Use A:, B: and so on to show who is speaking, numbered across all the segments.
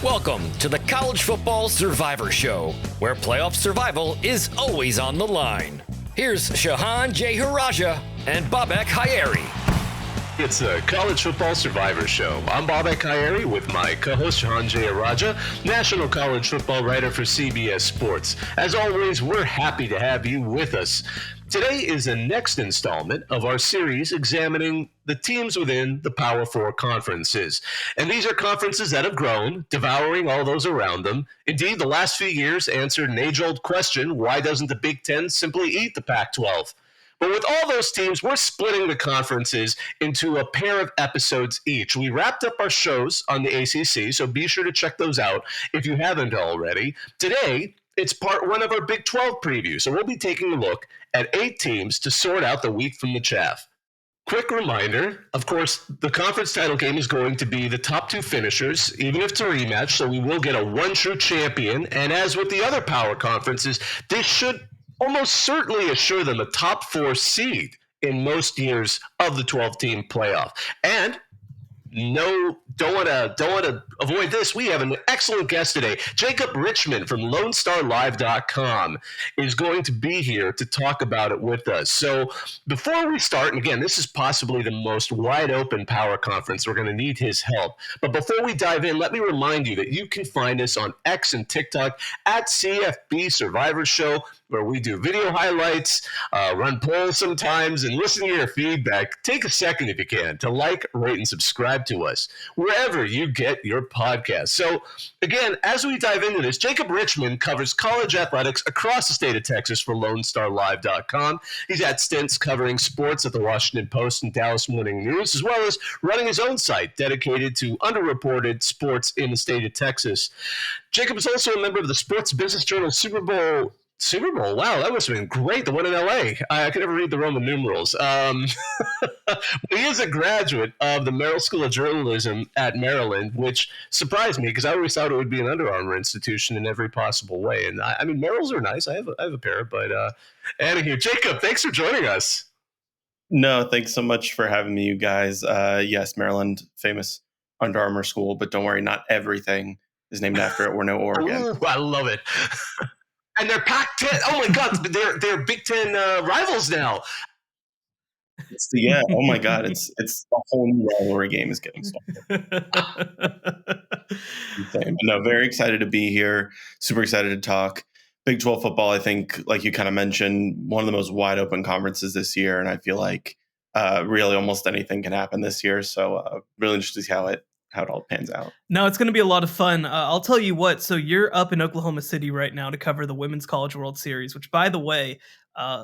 A: Welcome to the College Football Survivor Show, where playoff survival is always on the line. Here's Shehan J. Haraja and Bobak Hayeri.
B: It's the College Football Survivor Show. I'm Bobak Hayeri with my co-host Shehan J. Haraja, national college football writer for CBS Sports. As always, we're happy to have you with us. Today is the next installment of our series examining the teams within the Power Four conferences. And these are conferences that have grown, devouring all those around them. Indeed, the last few years answered an age-old question: why doesn't the Big Ten simply eat the Pac-12? But with all those teams, we're splitting the conferences into a pair of episodes each. We wrapped up our shows on the ACC, so be sure to check those out if you haven't already. Today, it's part one of our Big 12 preview, so we'll be taking a look at 8 teams to sort out the wheat from the chaff. Quick reminder, of course, the conference title game is going to be the top 2 finishers, even if it's a rematch, so we will get a one true champion. And as with the other power conferences, this should almost certainly assure them a top 4 seed in most years of the 12-team playoff. And don't want to avoid this. We have an excellent guest today. Jacob Richman from LoneStarLive.com is going to be here to talk about it with us. So before we start, and again, this is possibly the most wide open power conference. We're going to need his help. But before we dive in, let me remind you that you can find us on X and TikTok at CFB Survivor Show, where we do video highlights, run polls sometimes, and listen to your feedback. Take a second, if you can, to like, rate, and subscribe to us wherever you get your podcast. So again, as we dive into this, Jacob Richman covers college athletics across the state of Texas for LoneStarLive.com. He's had stints covering sports at the Washington Post and Dallas Morning News, as well as running his own site dedicated to underreported sports in the state of Texas. Jacob is also a member of the Sports Business Journal Super Bowl. Wow, that must have been great. The one in LA. I could never read the Roman numerals. He is a graduate of the Merrill School of Journalism at Maryland, which surprised me because I always thought it would be an Under Armour institution in every possible way. And I mean, Merrills are nice. I have a pair, but out of here. Jacob, thanks for joining us.
C: No, thanks so much for having me, you guys. Yes, Maryland, famous Under Armour school, but don't worry, not everything is named after it. We're no Oregon.
B: Ooh, I love it. And they're Pac-10. Oh my God, they're Big Ten rivals now.
C: Yeah. Oh my God, it's a whole new rivalry game is getting started. Insane. But no, very excited to be here. Super excited to talk Big 12 football. I think, like you kind of mentioned, one of the most wide open conferences this year, and I feel like really almost anything can happen this year. So really interested to see how it all pans out.
D: No, it's going to be a lot of fun. I'll tell you what. So you're up in Oklahoma City right now to cover the Women's College World Series, which, by the way,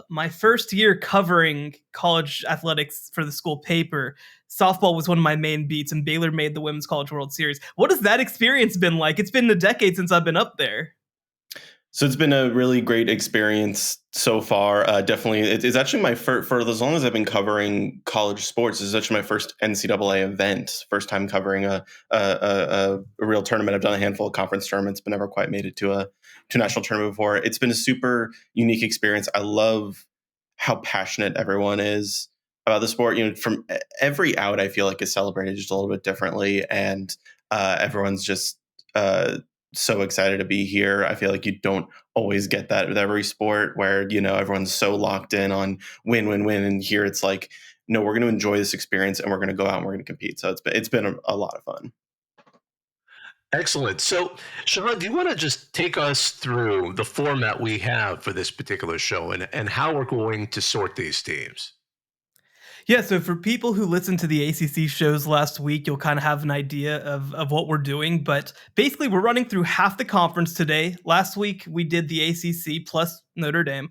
D: my first year covering college athletics for the school paper, softball was one of my main beats, and Baylor made the Women's College World Series. What has that experience been like? It's been a decade since I've been up there.
C: So it's been a really great experience so far. Definitely, it's actually my first, for as long as I've been covering college sports, this is actually my first NCAA event. First time covering a real tournament. I've done a handful of conference tournaments, but never quite made it to a national tournament before. It's been a super unique experience. I love how passionate everyone is about the sport. You know, from every out, I feel like is celebrated just a little bit differently, and everyone's just so excited to be here. I feel like you don't always get that with every sport where, you know, everyone's so locked in on win. And here it's like, no, we're going to enjoy this experience and we're going to go out and we're going to compete. So it's been a lot of fun.
B: Excellent. So, Shehan, do you want to just take us through the format we have for this particular show and how we're going to sort these teams?
D: Yeah, so for people who listened to the ACC shows last week, you'll kind of have an idea of what we're doing. But basically, we're running through half the conference today. Last week, we did the ACC plus Notre Dame,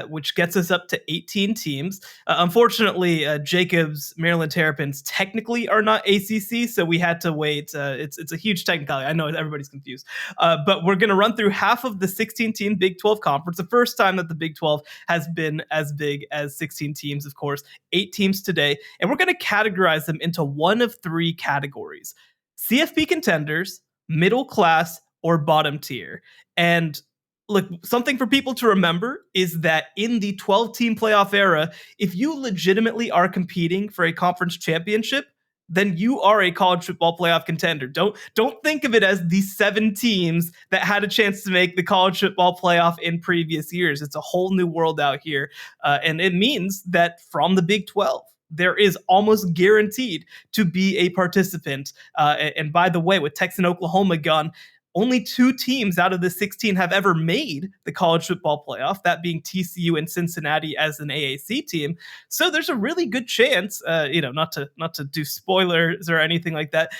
D: which gets us up to 18 teams. Unfortunately, Jacob's Maryland Terrapins technically are not ACC, so we had to wait. It's a huge technicality. I know everybody's confused. But we're going to run through half of the 16-team Big 12 conference, the first time that the Big 12 has been as big as 16 teams, of course. 8 teams today, and we're going to categorize them into one of 3 categories: CFP contenders, middle class, or bottom tier. And look, something for people to remember is that in the 12-team playoff era, if you legitimately are competing for a conference championship, then you are a college football playoff contender. Don't think of it as the 7 teams that had a chance to make the college football playoff in previous years. It's a whole new world out here. And it means that from the Big 12, there is almost guaranteed to be a participant. And by the way, with Texas and Oklahoma gone, only 2 teams out of the 16 have ever made the college football playoff, that being TCU and Cincinnati as an AAC team. So there's a really good chance, not to do spoilers or anything like that.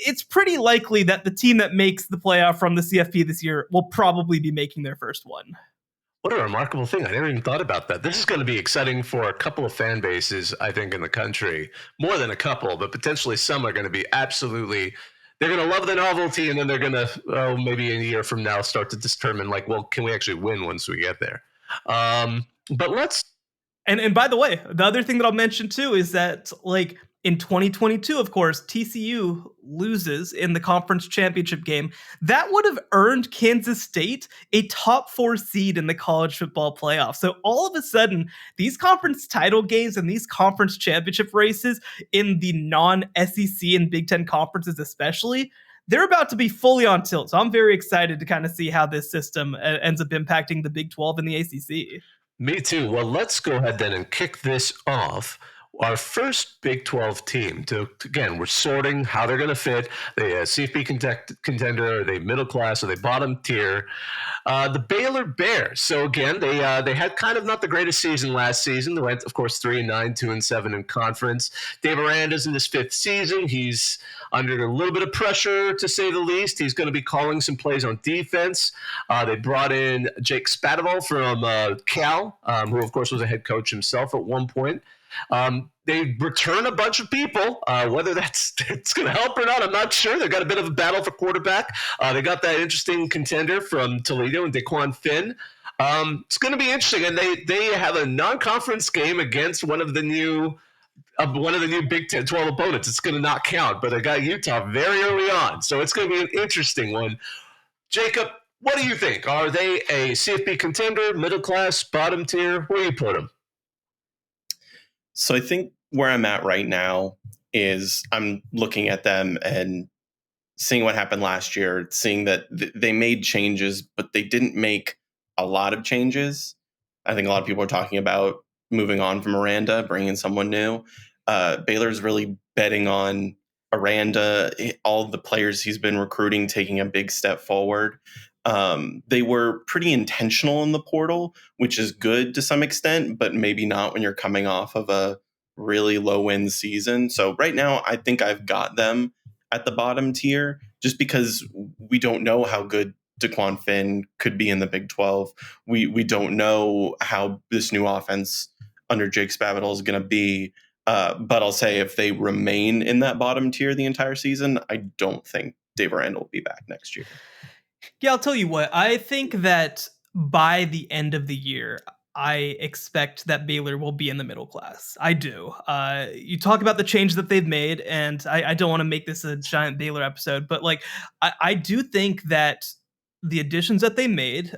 D: It's pretty likely that the team that makes the playoff from the CFP this year will probably be making their first one.
B: What a remarkable thing. I never even thought about that. This is going to be exciting for a couple of fan bases, I think, in the country. More than a couple, but potentially some are going to be absolutely... They're going to love the novelty, and then they're going to, maybe a year from now, start to determine, can we actually win once we get there? But let's...
D: And by the way, the other thing that I'll mention, too, is that, in 2022, of course, TCU loses in the conference championship game. That would have earned Kansas State a top 4 seed in the college football playoff. So all of a sudden, these conference title games and these conference championship races in the non-SEC and Big Ten conferences especially, they're about to be fully on tilt. So I'm very excited to kind of see how this system ends up impacting the Big 12 and the ACC.
B: Me too. Well, let's go ahead then and kick this off. Our first Big 12 team, again, we're sorting how they're going to fit. They CFP contender, are they middle class, are they bottom tier? The Baylor Bears. So again, they had kind of not the greatest season last season. They went, of course, 3-9, 2-7 in conference. Dave Aranda's in his 5th season. He's under a little bit of pressure, to say the least. He's going to be calling some plays on defense. They brought in Jake Spavital from Cal, who, of course, was a head coach himself at one point. They return a bunch of people. Whether it's going to help or not, I'm not sure. They've got a bit of a battle for quarterback. They got that interesting contender from Toledo and Daquan Finn. It's going to be interesting, and they have a non-conference game against one of the new Big 10, 12 opponents. It's going to not count, but they got Utah very early on, so it's going to be an interesting one. Jacob, what do you think? Are they a CFP contender, middle class, bottom tier? Where do you put them?
C: So I think where I'm at right now is I'm looking at them and seeing what happened last year, seeing that they made changes, but they didn't make a lot of changes. I think a lot of people are talking about moving on from Aranda, bringing in someone new. Baylor's really betting on Aranda, all the players he's been recruiting, taking a big step forward. They were pretty intentional in the portal, which is good to some extent, but maybe not when you're coming off of a really low-win season. So right now, I think I've got them at the bottom tier just because we don't know how good Daquan Finn could be in the Big 12. We don't know how this new offense under Jake Spavital is going to be. But I'll say if they remain in that bottom tier the entire season, I don't think Dave Aranda will be back next year.
D: Yeah, I'll tell you what. I think that by the end of the year, I expect that Baylor will be in the middle class. I do. You talk about the change that they've made, and I don't want to make this a giant Baylor episode, but I do think that the additions that they made,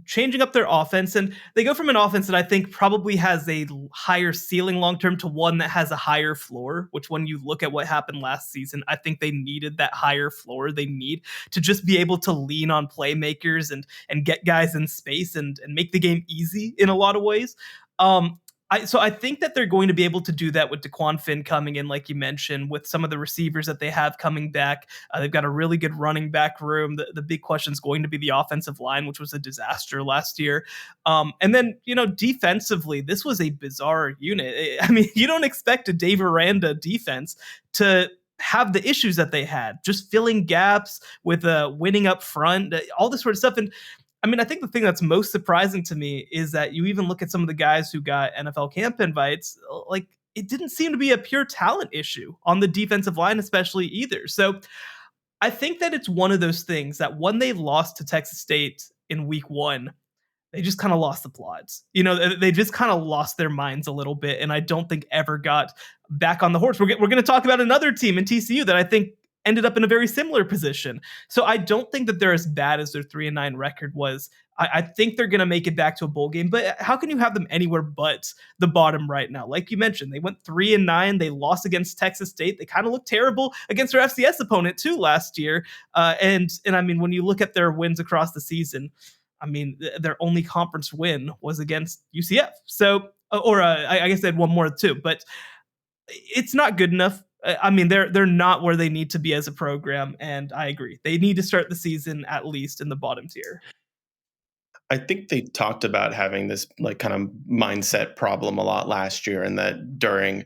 D: changing up their offense, and they go from an offense that I think probably has a higher ceiling long-term to one that has a higher floor, which when you look at what happened last season, I think they needed that higher floor. They need to just be able to lean on playmakers and get guys in space and make the game easy in a lot of ways. So I think that they're going to be able to do that with Daquan Finn coming in, like you mentioned, with some of the receivers that they have coming back. They've got a really good running back room. The big question is going to be the offensive line, which was a disaster last year. And then, defensively, this was a bizarre unit. I mean, you don't expect a Dave Aranda defense to have the issues that they had, just filling gaps with winning up front, all this sort of stuff. And I mean, I think the thing that's most surprising to me is that you even look at some of the guys who got NFL camp invites, it didn't seem to be a pure talent issue on the defensive line, especially either. So I think that it's one of those things that when they lost to Texas State in week 1, they just kind of lost the plots. They just kind of lost their minds a little bit, and I don't think ever got back on the horse. We're going to talk about another team in TCU that I think ended up in a very similar position. So I don't think that they're as bad as their 3-9 record was. I think they're going to make it back to a bowl game, but how can you have them anywhere but the bottom right now? Like you mentioned, they went 3-9. They lost against Texas State. They kind of looked terrible against their FCS opponent too last year. And I mean, when you look at their wins across the season, I mean, their only conference win was against UCF. So, I guess they had one more too, but it's not good enough. I mean, they're not where they need to be as a program, and I agree. They need to start the season at least in the bottom tier.
C: I think they talked about having this like kind of mindset problem a lot last year, and that during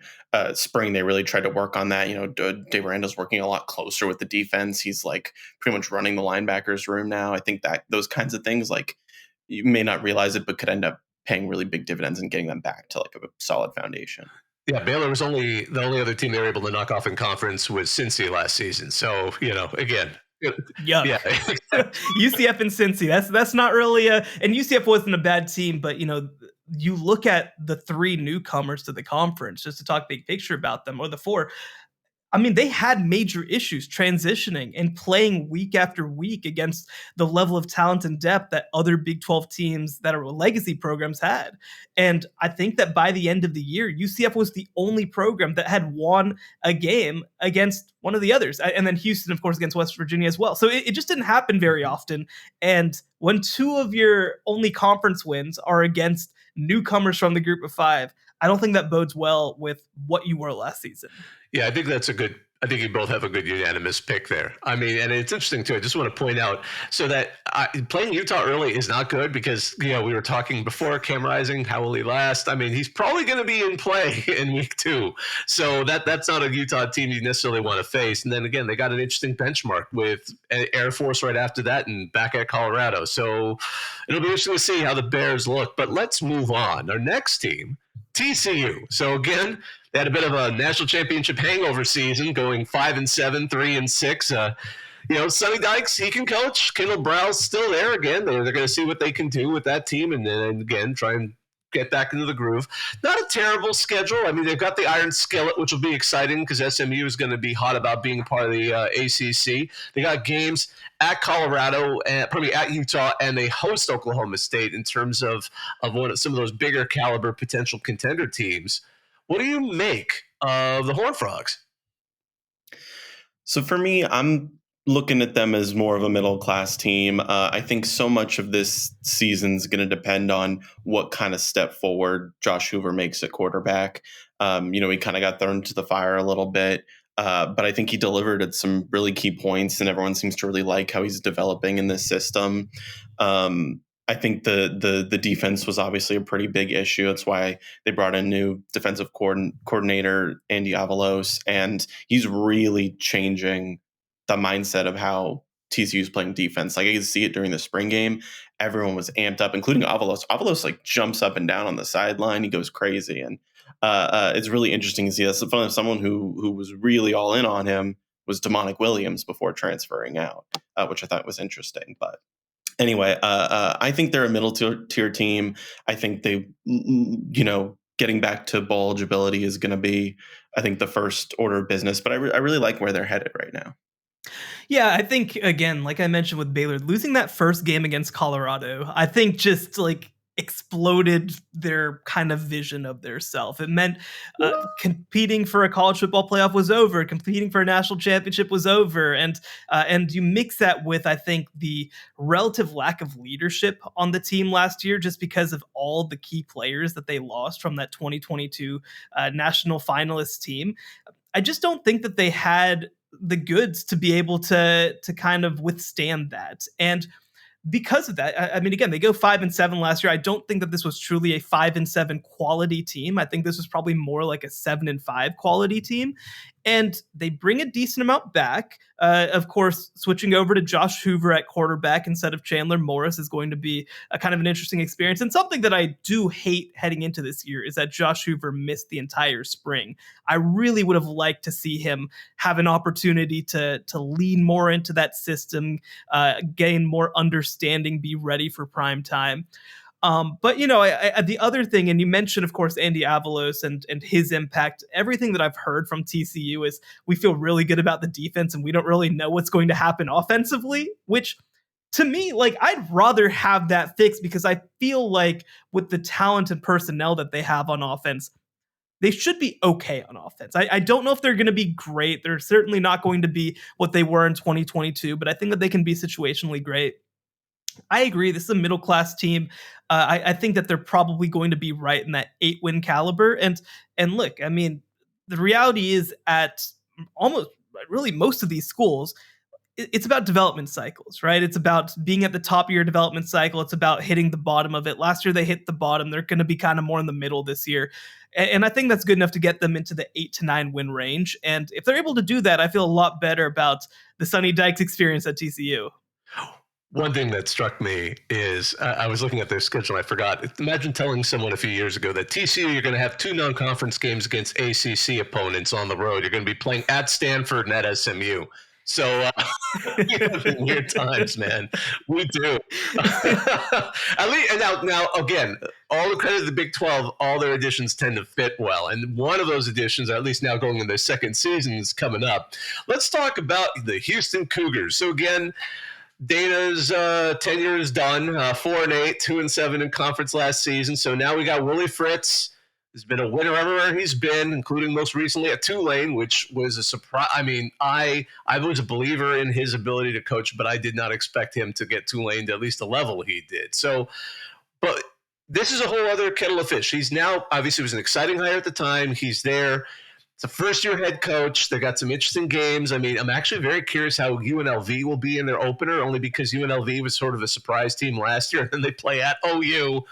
C: spring they really tried to work on that. You know, Dave Aranda's working a lot closer with the defense. He's like pretty much running the linebackers room now. I think that those kinds of things, like you may not realize it, but could end up paying really big dividends and getting them back to like a solid foundation.
B: Yeah, Baylor was the only other team they were able to knock off in conference was Cincy last season. So, again.
D: Yuck.
B: Yeah.
D: UCF and Cincy. That's not really and UCF wasn't a bad team, but you look at the 3 newcomers to the conference, just to talk big picture about them, or the 4. I mean, they had major issues transitioning and playing week after week against the level of talent and depth that other Big 12 teams that are legacy programs had. And I think that by the end of the year, UCF was the only program that had won a game against one of the others. And then Houston, of course, against West Virginia as well. So it just didn't happen very often. And when 2 of your only conference wins are against newcomers from the group of 5, I don't think that bodes well with what you were last season.
B: Yeah, I think I think you both have a good unanimous pick there. I mean, and it's interesting too. I just want to point out so that playing Utah early is not good because, we were talking before Cam Rising, how will he last? I mean, he's probably going to be in play in week 2. So that's not a Utah team you necessarily want to face. And then again, they got an interesting benchmark with Air Force right after that and back at Colorado. So it'll be interesting to see how the Bears look. But let's move on. Our next team, TCU. So again, they had a bit of a national championship hangover season, going 5-7, 3-6. Sonny Dykes, he can coach. Kendall Brow's still there again. They're going to see what they can do with that team, and then again try and get back into the groove. Not a terrible schedule. I mean, they've got the Iron Skillet, which will be exciting because SMU is going to be hot about being part of the ACC. They got games at Colorado, probably at Utah, and they host Oklahoma State in terms of some of those bigger caliber potential contender teams. What do you make of the Horned Frogs?
C: So for me, I'm looking at them as more of a middle-class team. I think so much of this season is going to depend on what kind of step forward Josh Hoover makes at quarterback. He kind of got thrown to the fire a little bit, but I think he delivered at some really key points, and everyone seems to really like how he's developing in this system. I think the defense was obviously a pretty big issue. That's why they brought in new defensive coordinator, Andy Avalos, and he's really changing the mindset of how TCU is playing defense. Like I could see it during the spring game. Everyone was amped up, including Avalos. Avalos like jumps up and down on the sideline. He goes crazy. And it's really interesting to see. That's fun of someone who was really all in on him was Demonic Williams before transferring out, which I thought was interesting. But anyway, I think they're a middle tier team. I think they, getting back to bowl eligibility is going to be, I think, the first order of business. But I really like where they're headed right now.
D: Yeah, I think, again, like I mentioned with Baylor, losing that first game against Colorado, I think just like exploded their kind of vision of their self. It meant competing for a college football playoff was over, competing for a national championship was over, and you mix that with, I think, the relative lack of leadership on the team last year, just because of all the key players that they lost from that 2022 national finalist team. I just don't think that they had the goods to be able to kind of withstand that. And because of that, I mean, again, they go 5-7 last year. I don't think that this was truly a 5-7 quality team. I think this was probably more like a 7-5 quality team. And they bring a decent amount back. Of course, switching over to Josh Hoover at quarterback instead of Chandler Morris is going to be a kind of an interesting experience. And something that I do hate heading into this year is that Josh Hoover missed the entire spring. I really would have liked to see him have an opportunity to lean more into that system, gain more understanding, be ready for prime time. But the other thing, and you mentioned, of course, Andy Avalos and his impact. Everything that I've heard from TCU is we feel really good about the defense, and we don't really know what's going to happen offensively. Which, to me, like I'd rather have that fixed because I feel like with the talent and personnel that they have on offense, they should be okay on offense. I don't know if they're going to be great. They're certainly not going to be what they were in 2022, but I think that they can be situationally great. I agree. This is a middle class team. I think that they're probably going to be right in that 8-win caliber. And look, I mean, the reality is at almost really most of these schools, it's about development cycles, right? It's about being at the top of your development cycle. It's about hitting the bottom of it. Last year they hit the bottom. They're going to be kind of more in the middle this year. And I think that's good enough to get them into the 8 to 9 win range. And if they're able to do that, I feel a lot better about the Sonny Dykes experience at TCU.
B: One thing that struck me is I was looking at their schedule. I forgot. Imagine telling someone a few years ago that TCU, you're going to have 2 non-conference games against ACC opponents on the road. You're going to be playing at Stanford and at SMU. So we have in weird times, man. We do. At least, and now, again, all the credit to the Big 12, all their additions tend to fit well. And one of those additions, or at least now going in their second season, is coming up. Let's talk about the Houston Cougars. So again, Dana's tenure is done. 4-8, 2-7 in conference last season. So now we got Willie Fritz. He's been a winner everywhere he's been, including most recently at Tulane, which was a surprise. I mean, I was a believer in his ability to coach, but I did not expect him to get Tulane to at least the level he did. So, but this is a whole other kettle of fish. He's now, obviously, it was an exciting hire at the time. He's there. It's a first-year head coach. They got some interesting games. I mean, I'm actually very curious how UNLV will be in their opener, only because UNLV was sort of a surprise team last year, and then they play at OU.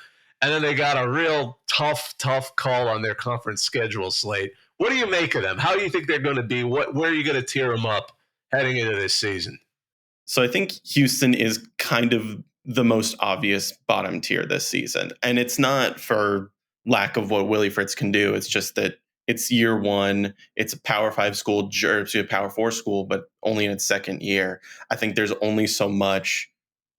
B: And then they got a real tough call on their conference schedule slate. What do you make of them? How do you think they're going to be? Where are you going to tear them up heading into this season?
C: So I think Houston is kind of the most obvious bottom tier this season. And it's not for lack of what Willie Fritz can do. It's just that it's year one. It's a Power 5 school, or a Power 4 school, but only in its second year. I think there's only so much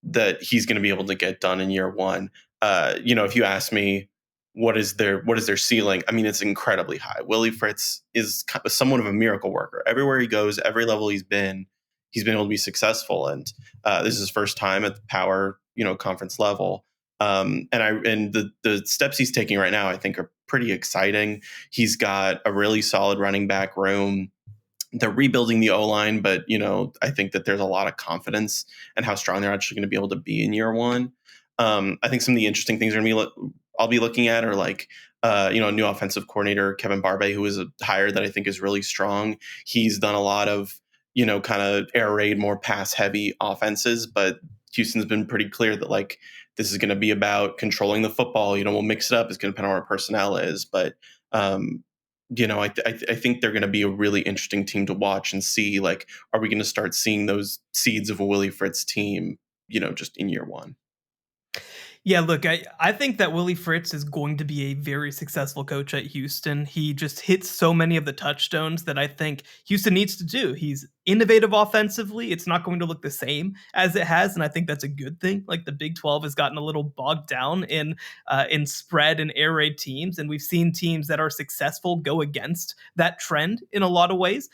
C: that he's going to be able to get done in year one. If you ask me what is their ceiling, I mean, it's incredibly high. Willie Fritz is somewhat of a miracle worker. Everywhere he goes, every level he's been able to be successful. And this is his first time at the Power, conference level. And the steps he's taking right now, I think, are pretty exciting. He's got a really solid running back room. They're rebuilding the O-line, but I think that there's a lot of confidence in how strong they're actually going to be able to be in year one. I think some of the interesting things I'll be looking at are like, a new offensive coordinator, Kevin Barbe, who is a hire that I think is really strong. He's done a lot of, kind of air raid, more pass heavy offenses, but Houston's been pretty clear that like, this is going to be about controlling the football. We'll mix it up. It's going to depend on what our personnel is, but, I think they're going to be a really interesting team to watch and see, like, are we going to start seeing those seeds of a Willie Fritz team, just in year one?
D: Yeah, look, I think that Willie Fritz is going to be a very successful coach at Houston. He just hits so many of the touchstones that I think Houston needs to do. He's innovative offensively. It's not going to look the same as it has, and I think that's a good thing. Like the Big 12 has gotten a little bogged down in spread and air raid teams, and we've seen teams that are successful go against that trend in a lot of ways.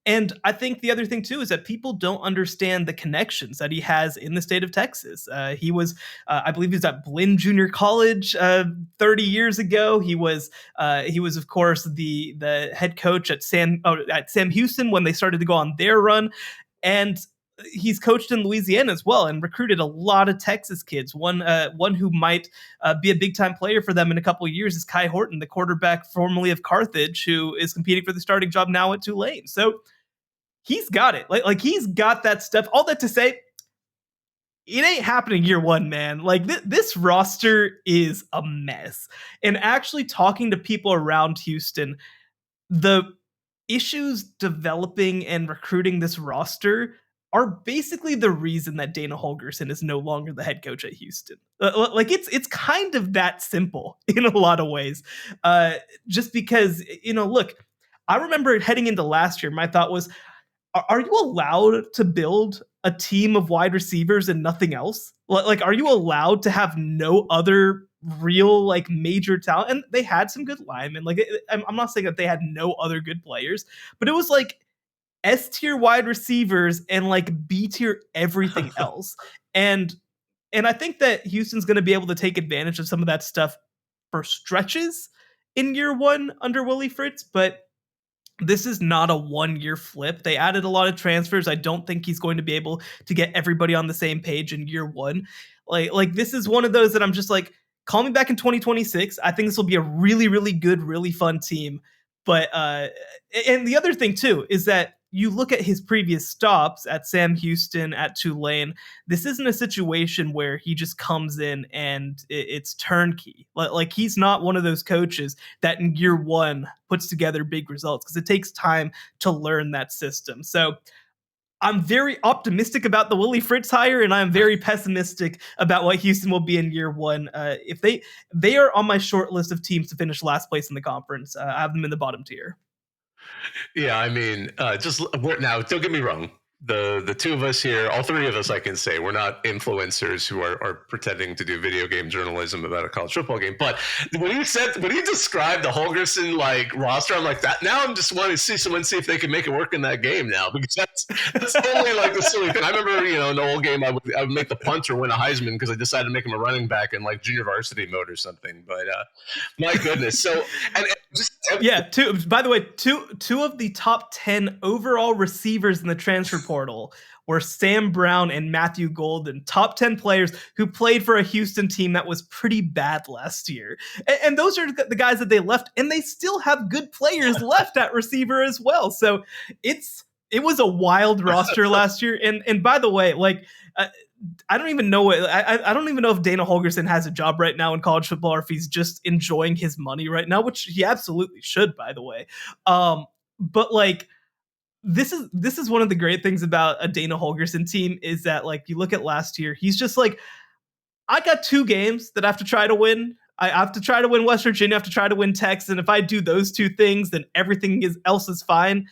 D: And I think the other thing, too, is that people don't understand the connections that he has in the state of Texas. He was, I believe he was at Blinn Junior College 30 years ago. He was, of course, the head coach at Sam Houston when they started to go on their run. And he's coached in Louisiana as well and recruited a lot of Texas kids. One who might be a big-time player for them in a couple of years is Kai Horton, the quarterback formerly of Carthage, who is competing for the starting job now at Tulane. So he's got it. Like he's got that stuff. All that to say, it ain't happening year one, man. Like this roster is a mess. And actually talking to people around Houston, the issues developing and recruiting this roster are basically the reason that Dana Holgorsen is no longer the head coach at Houston. Like it's kind of that simple in a lot of ways. Just because, look, I remember heading into last year, my thought was, are you allowed to build a team of wide receivers and nothing else? Like, are you allowed to have no other real like major talent? And they had some good linemen. Like, I'm not saying that they had no other good players, but it was like S tier wide receivers and like B tier everything else. And I think that Houston's going to be able to take advantage of some of that stuff for stretches in year one under Willie Fritz, but this is not a 1-year flip. They added a lot of transfers. I don't think he's going to be able to get everybody on the same page in year one. Like this is one of those that I'm just like, call me back in 2026. I think this will be a really, really good, really fun team. But and the other thing too is that you look at his previous stops at Sam Houston, at Tulane. This isn't a situation where he just comes in and it's turnkey. Like he's not one of those coaches that in year one puts together big results, because it takes time to learn that system. So I'm very optimistic about the Willie Fritz hire, and I'm very pessimistic about what Houston will be in year one. If they are on my short list of teams to finish last place in the conference. I have them in the bottom tier.
B: Yeah, I mean, now, don't get me wrong. The two of us here, all three of us, I can say, we're not influencers who are pretending to do video game journalism about a college football game. But when you described the Holgorsen like roster, I'm like, that now I'm just wanting to see if they can make it work in that game now, because that's only like the silly thing. I remember, in the old game, I would make the punter win a Heisman because I decided to make him a running back in like junior varsity mode or something. But my goodness, so and just
D: by the way, two of the top 10 overall receivers in the transfer portal were Sam Brown and Matthew Golden, top 10 players who played for a Houston team that was pretty bad last year. And those are the guys that they left, and they still have good players left at receiver as well. So it was a wild roster last year. And by the way, like, I don't even know I don't even know if Dana Holgorsen has a job right now in college football, or if he's just enjoying his money right now, which he absolutely should, by the way. But like, this is one of the great things about a Dana Holgorsen team, is that like, you look at last year, he's just like, I got 2 games that I have to try to win. I have to try to win West Virginia, I have to try to win Texas, and if I do those 2 things, then everything else is fine.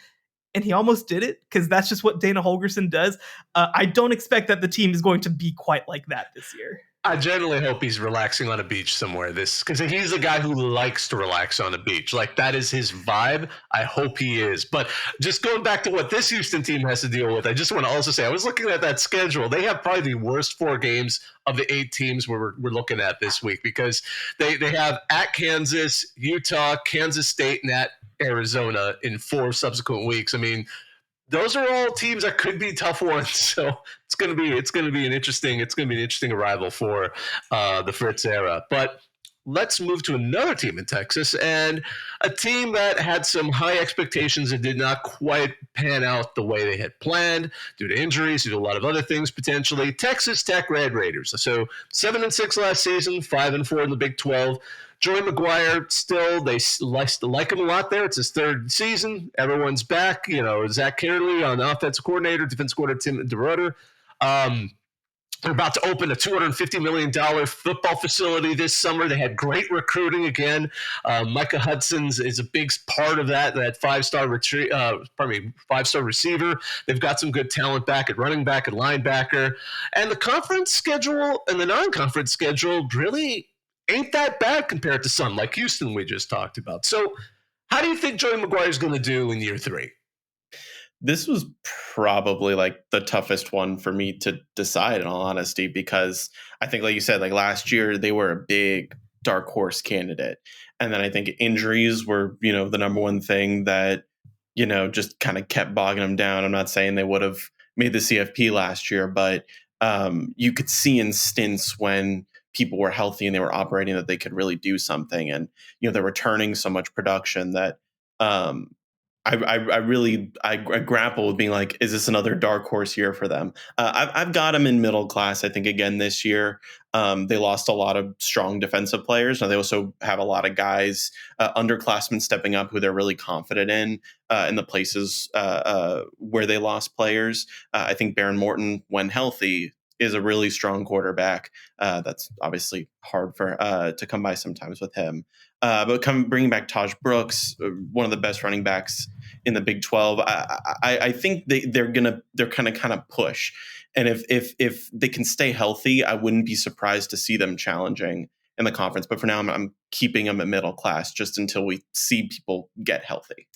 D: And he almost did it, because that's just what Dana Holgorsen does. I don't expect that the team is going to be quite like that this year.
B: I generally hope he's relaxing on a beach somewhere. Because he's a guy who likes to relax on a beach. Like, that is his vibe. I hope he is. But just going back to what this Houston team has to deal with, I just want to also say, I was looking at that schedule. They have probably the worst 4 games of the 8 teams we're looking at this week, because they have at Kansas, Utah, Kansas State, and at Arizona in 4 subsequent weeks. I mean, those are all teams that could be tough ones. So it's going to be an interesting arrival for the Fritz era. But let's move to another team in Texas, and a team that had some high expectations and did not quite pan out the way they had planned due to injuries, due to a lot of other things potentially. Texas Tech Red Raiders. So 7-6 last season, 5-4 in the Big 12. Joey McGuire, still, they like him a lot there. It's his 3rd season. Everyone's back. Zach Carley on the offensive coordinator, defensive coordinator Tim DeRutter. They're about to open a $250 million football facility this summer. They had great recruiting again. Micah Hudson's is a big part of that 5-star receiver. They've got some good talent back at running back and linebacker. And the conference schedule and the non-conference schedule really ain't that bad compared to some like Houston we just talked about. So how do you think Joey McGuire is going to do in year 3?
C: This was probably like the toughest one for me to decide, in all honesty, because I think, like you said, like last year they were a big dark horse candidate. And then I think injuries were, the number one thing that, just kind of kept bogging them down. I'm not saying they would have made the CFP last year, but you could see in stints when people were healthy and they were operating that they could really do something. And, they're returning so much production that I grapple with being like, is this another dark horse year for them? I've got them in middle class, I think, again this year. They lost a lot of strong defensive players. Now they also have a lot of guys, underclassmen stepping up who they're really confident in the places where they lost players. I think Baron Morton, when healthy, is a really strong quarterback. That's obviously hard to come by sometimes with him. But bringing back Taj Brooks, one of the best running backs in the Big 12. I think they're kind of push. And if they can stay healthy, I wouldn't be surprised to see them challenging in the conference. But for now, I'm keeping them at middle class just until we see people get healthy.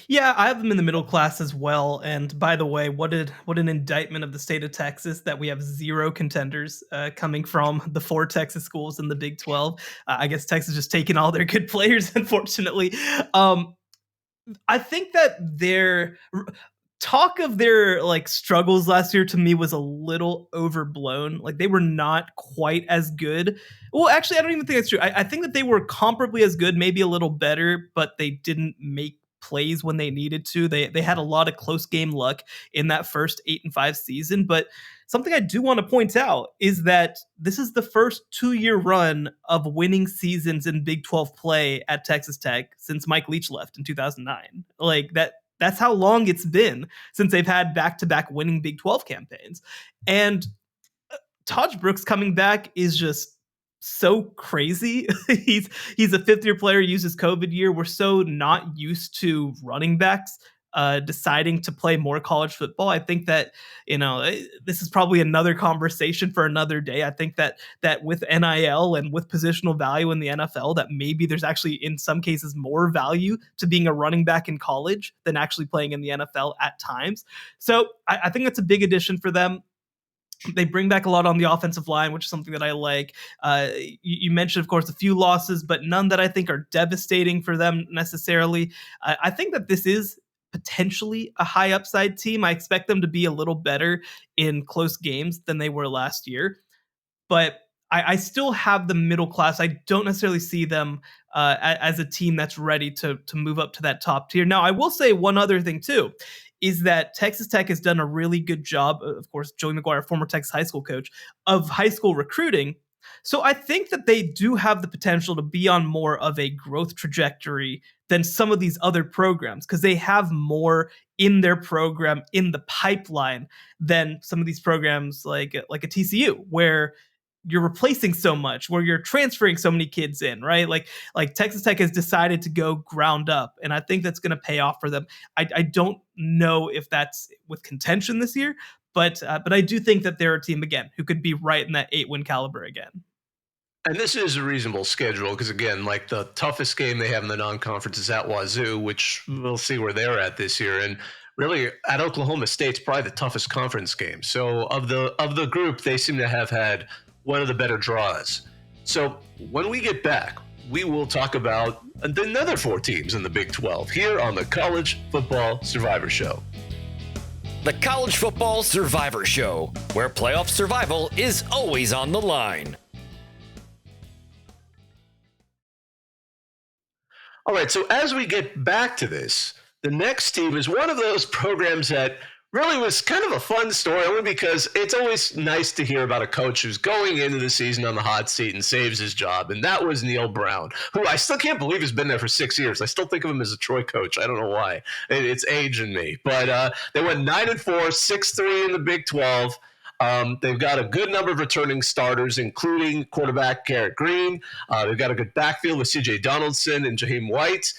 D: Yeah, I have them in the middle class as well. And by the way, what an indictment of the state of Texas that we have 0 contenders coming from the 4 Texas schools in the Big 12. I guess Texas just taking all their good players, unfortunately. I think that their talk of their like struggles last year to me was a little overblown. Like they were not quite as good. Well, actually, I don't even think that's true. I think that they were comparably as good, maybe a little better, but they didn't make plays when they needed to. They had a lot of close game luck in that first 8-5 season. But something I do want to point out is that this is the first 2-year run of winning seasons in Big 12 play at Texas Tech since Mike Leach left in 2009. Like that's how long it's been since they've had back-to-back winning Big 12 campaigns. And Taj Brooks coming back is just so crazy. he's a 5th-year player, used his COVID year. We're so not used to running backs deciding to play more college football. I think that, this is probably another conversation for another day. I think that with NIL and with positional value in the NFL, that maybe there's actually in some cases more value to being a running back in college than actually playing in the NFL at times. So I think that's a big addition for them. They bring back a lot on the offensive line, which is something that I like. You mentioned, of course, a few losses, but none that I think are devastating for them necessarily. I think that this is potentially a high upside team. I expect them to be a little better in close games than they were last year. But I still have the middle class. I don't necessarily see them as a team that's ready to move up to that top tier. Now, I will say one other thing, too, is that Texas Tech has done a really good job, of course, Joey McGuire, former Texas high school coach, of high school recruiting. So I think that they do have the potential to be on more of a growth trajectory than some of these other programs because they have more in their program in the pipeline than some of these programs like a TCU, where you're replacing so much, where you're transferring so many kids in, right? Like Texas Tech has decided to go ground up, and I think that's going to pay off for them. I don't know if that's with contention this year, but I do think that they're a team again who could be right in that 8-win caliber again.
B: And this is a reasonable schedule because, again, like the toughest game they have in the non-conference is at Wazoo, which we'll see where they're at this year. And really, at Oklahoma State's probably the toughest conference game. So of the group, they seem to have had one of the better draws. So when we get back, we will talk about another 4 teams in the Big 12 here on the College Football Survivor Show.
A: The College Football Survivor Show, where playoff survival is always on the line.
B: All right, so as we get back to this, the next team is one of those programs that really was kind of a fun story, only because it's always nice to hear about a coach who's going into the season on the hot seat and saves his job, and that was Neil Brown, who I still can't believe has been there for 6 years. I still think of him as a Troy coach. I don't know why. It's age in me. But they went 9-4, 6-3 in the Big 12. They've got a good number of returning starters, including quarterback Garrett Green. They've got a good backfield with C.J. Donaldson and Jaheim White.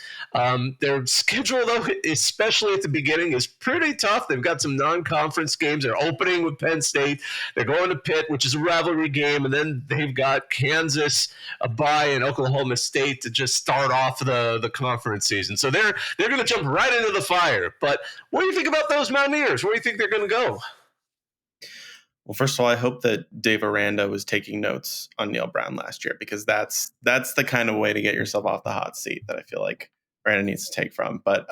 B: Their schedule, though, especially at the beginning, is pretty tough. They've got some non-conference games. They're opening with Penn State. They're going to Pitt, which is a rivalry game, and then they've got Kansas, a bye, and Oklahoma State to just start off the conference season. So they're going to jump right into the fire. But what do you think about those Mountaineers? Where do you think they're going to go?
C: Well, first of all, I hope that Dave Aranda was taking notes on Neil Brown last year, because that's the kind of way to get yourself off the hot seat that I feel like Aranda needs to take from. But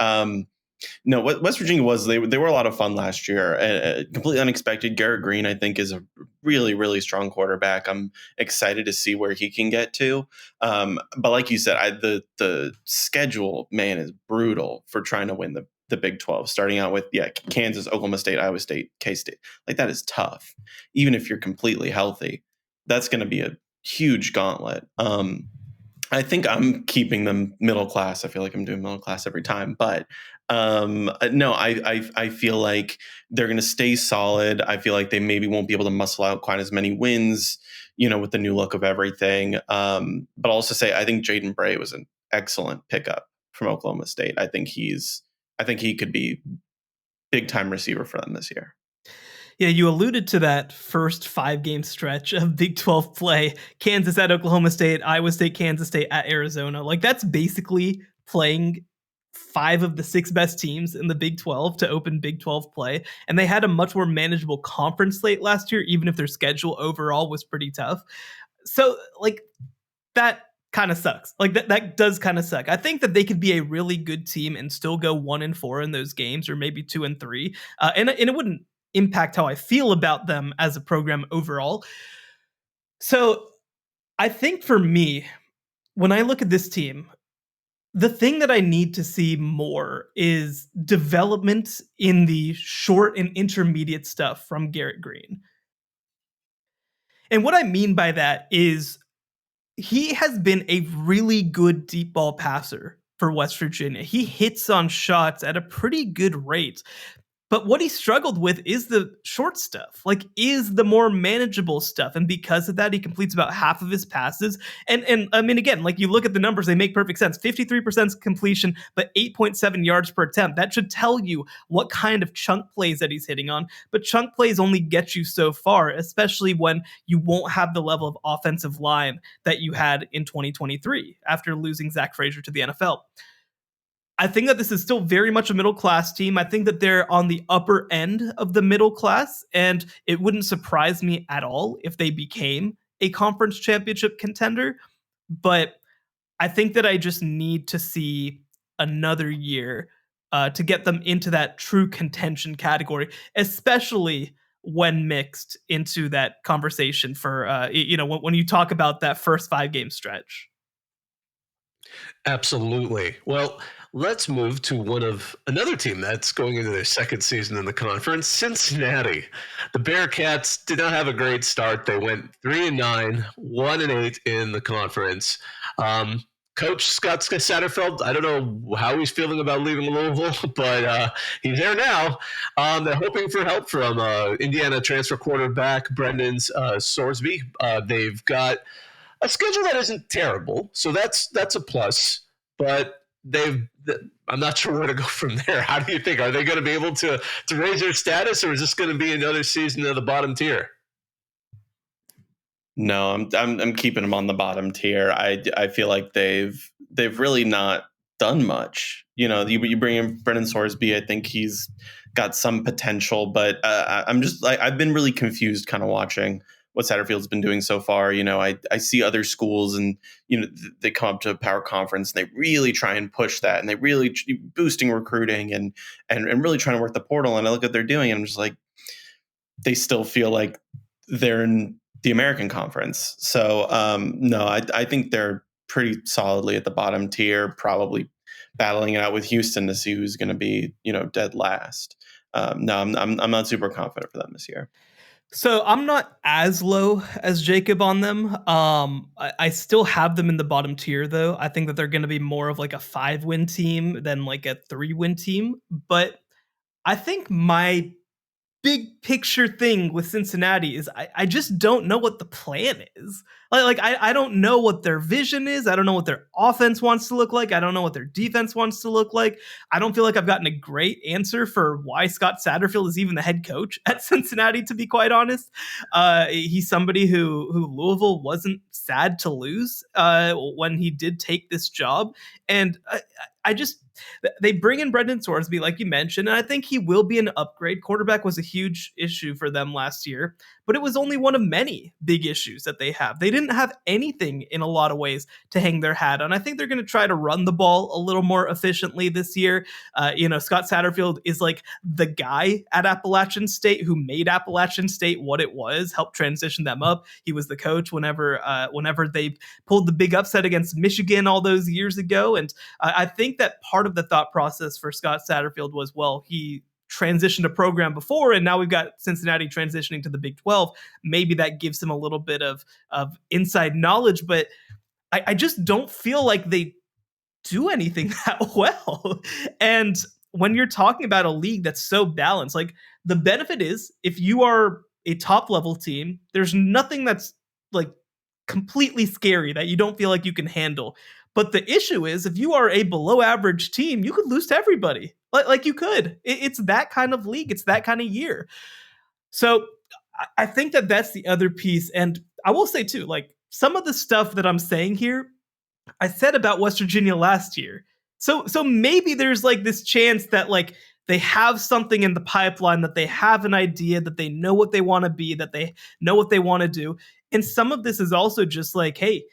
C: no, what West Virginia was, they were a lot of fun last year. Completely unexpected. Garrett Green, I think, is a really, really strong quarterback. I'm excited to see where he can get to. But like you said, the schedule, man, is brutal for trying to win the Big 12, starting out with Kansas, Oklahoma State, Iowa State, K-State. Like, that is tough. Even if you're completely healthy, that's going to be a huge gauntlet. I think I'm keeping them middle class. I feel like I'm doing middle class every time, but no, I feel like they're going to stay solid. I feel like they maybe won't be able to muscle out quite as many wins, with the new look of everything. But I'll also say I think Jaden Bray was an excellent pickup from Oklahoma State. I think he's I think he could be big time receiver for them this year.
D: Yeah, you alluded to that first 5-game stretch of Big 12 play. Kansas at Oklahoma State, Iowa State, Kansas State at Arizona. Like, that's basically playing 5 of the 6 best teams in the Big 12 to open Big 12 play. And they had a much more manageable conference slate last year, even if their schedule overall was pretty tough. So, like, that kind of sucks. Like, that does kind of suck. I think that they could be a really good team and still go 1-4 in those games, or maybe 2-3. And it wouldn't impact how I feel about them as a program overall. So I think for me, when I look at this team, the thing that I need to see more is development in the short and intermediate stuff from Garrett Green. And what I mean by that is he has been a really good deep ball passer for West Virginia. He hits on shots at a pretty good rate. But what he struggled with is the short stuff, like is the more manageable stuff. And because of that, he completes about half of his passes. And I mean, again, like you look at the numbers, they make perfect sense. 53% completion, but 8.7 yards per attempt. That should tell you what kind of chunk plays that he's hitting on. But chunk plays only get you so far, especially when you won't have the level of offensive line that you had in 2023 after losing Zach Frazier to the NFL. I think that this is still very much a middle class team. I think that they're on the upper end of the middle class, and it wouldn't surprise me at all if they became a conference championship contender. But I think that I just need to see another year to get them into that true contention category, especially when mixed into that conversation for, when you talk about that first 5-game stretch.
B: Absolutely. Well, let's move to another team that's going into their second season in the conference, Cincinnati. The Bearcats did not have a great start. They went 3-9, 1-8 in the conference. Coach Scott Satterfield, I don't know how he's feeling about leaving Louisville, but he's there now. They're hoping for help from Indiana transfer quarterback Brendan Sorsby. They've got a schedule that isn't terrible, so that's a plus. But I'm not sure where to go from there. How do you think? Are they going to be able to raise their status, or is this going to be another season of the bottom tier?
C: No, I'm keeping them on the bottom tier. I feel like they've really not done much. You bring in Brendan Sorsby. I think he's got some potential, but I'm just I've been really confused, kind of watching what Satterfield's been doing so far. I see other schools and, they come up to a power conference and they really try and push that, and they really boosting recruiting and really trying to work the portal. And I look at what they're doing and I'm just like, they still feel like they're in the American Conference. So no, I think they're pretty solidly at the bottom tier, probably battling it out with Houston to see who's going to be, dead last. No, I'm not super confident for them this year.
D: So I'm not as low as Jacob on them. I still have them in the bottom tier, though. I think that they're going to be more of like a 5-win team than like a 3-win team. But I think my big picture thing with Cincinnati is I just don't know what the plan is. I don't know what their vision is. I don't know what their offense wants to look like. I don't know what their defense wants to look like. I don't feel like I've gotten a great answer for why Scott Satterfield is even the head coach at Cincinnati, to be quite honest. He's somebody who Louisville wasn't sad to lose when he did take this job. And they bring in Brendan Sorsby, like you mentioned, and I think he will be an upgrade. Quarterback was a huge issue for them last year, but it was only one of many big issues that they have. They didn't have anything in a lot of ways to hang their hat on. I think they're going to try to run the ball a little more efficiently this year. Scott Satterfield is like the guy at Appalachian State who made Appalachian State what it was, helped transition them up. He was the coach whenever they pulled the big upset against Michigan all those years ago. And I think that part of the thought process for Scott Satterfield was, well, he transitioned a program before, and now we've got Cincinnati transitioning to the Big 12. Maybe that gives him a little bit of inside knowledge, but I just don't feel like they do anything that well. And when you're talking about a league that's so balanced, like the benefit is if you are a top level team, there's nothing that's like completely scary that you don't feel like you can handle. But the issue is if you are a below average team, you could lose to everybody. Like you could. It's that kind of league. It's that kind of year. So I think that that's the other piece. And I will say too, like some of the stuff that I'm saying here, I said about West Virginia last year. So maybe there's like this chance that like they have something in the pipeline, that they have an idea, that they know what they want to be, that they know what they want to do. And some of this is also just like, hey,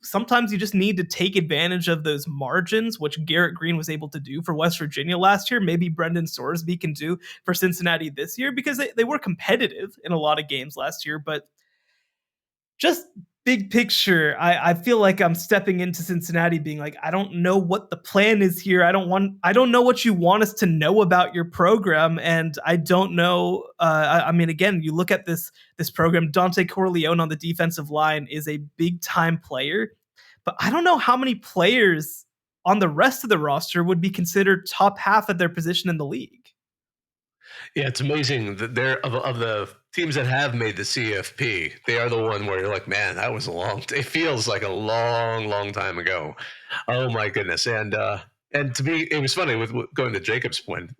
D: sometimes you just need to take advantage of those margins, which Garrett Green was able to do for West Virginia last year. Maybe Brendan Sorsby can do for Cincinnati this year, because they were competitive in a lot of games last year. But just big picture, I feel like I'm stepping into Cincinnati being like, I don't know what the plan is here. I don't know what you want us to know about your program. And I don't know. I mean, again, you look at this program, Dante Corleone on the defensive line is a big time player, but I don't know how many players on the rest of the roster would be considered top half at their position in the league.
B: Yeah, it's amazing that they're of the teams that have made the CFP, they are the one where you're like, man, that was it feels like a long time ago. Oh my goodness. And to me, it was funny with going to Jacob's point,